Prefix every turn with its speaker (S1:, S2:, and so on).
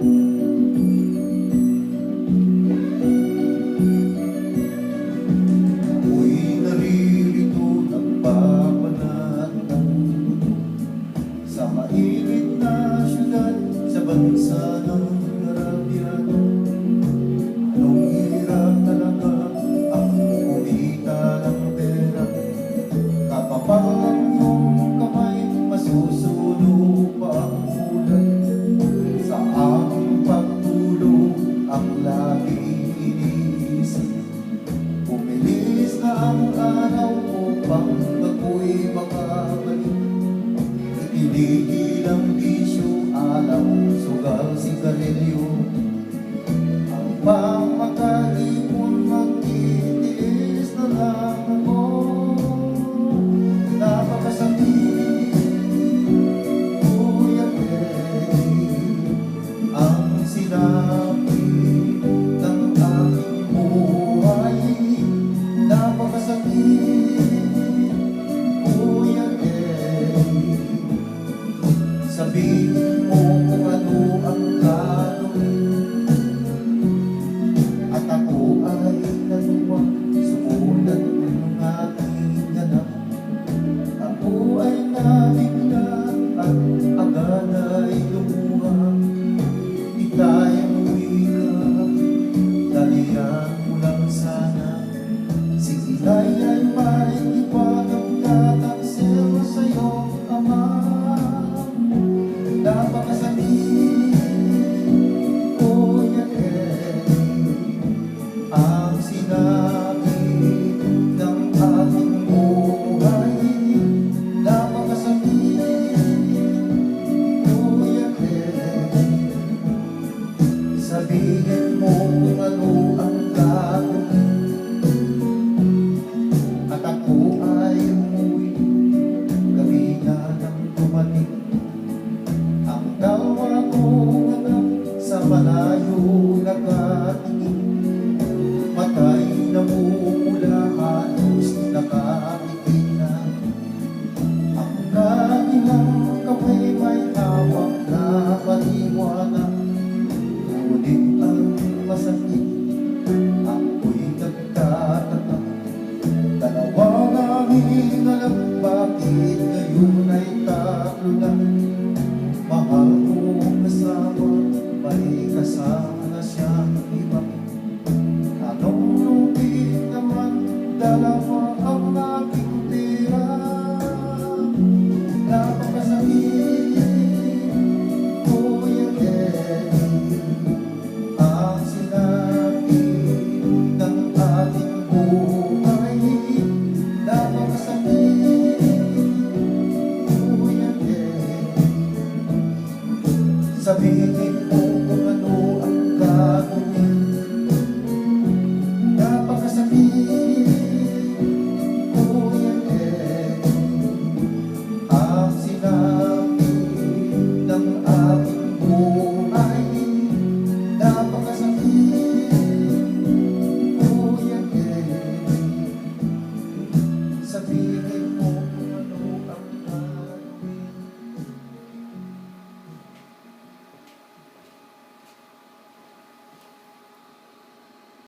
S1: Ako'y naririto nagpapanatang sa mainit na syudad sa bansa ng Arabian. Anong hirap talaga ang kumita ng pera, kapapal ang iyong kamay, masusulo pa ang ulan. Sa aming pagtulog ang laging iniisip, bumilis na ang araw upang ako'y makabalik. Itinigil ang bisyo, alaw, sugal, sigarilyo, ang pangmakaipon, magtitiis na lang ako. Napakasakit, Kuya Teddy, ang sinabi ng aking buhay. Napakasakit, Kuya Teddy, sabihin mo kung ano ang gagawin. At ako ay naluwa, sumulat ng aking anak. Ako ay nabigla at agad ay lumuha. Di kayang wika, dalihan mo lang sana. Si Inay ay may iwagang tataksil sa iyong ama. Napakasakit, Kuya Teddy, ang sinabi ng aking buhay. Napakasakit, Kuya Teddy, sabihin mo kung ano ang gagawin. At ako ay umuwi, gabi na nang dumating. Ang dalawa kong anak sa malayo nakatingin, matay namumula, halos nakakapigil na. Ang kanilang kamay may hawak na paniwanan, ngunit ang masakit, ako'y nagtataka. Dalawang aming anak, bakit ngayon ay tatlo na? Mahal kong kasama, may kasama na siyang iba. Anong lupit naman, dalawa ang aking pera. Napakasakit, Kuya Teddy, ang sinabi ng ating buhay. Napakasakit, Kuya Teddy, sabihin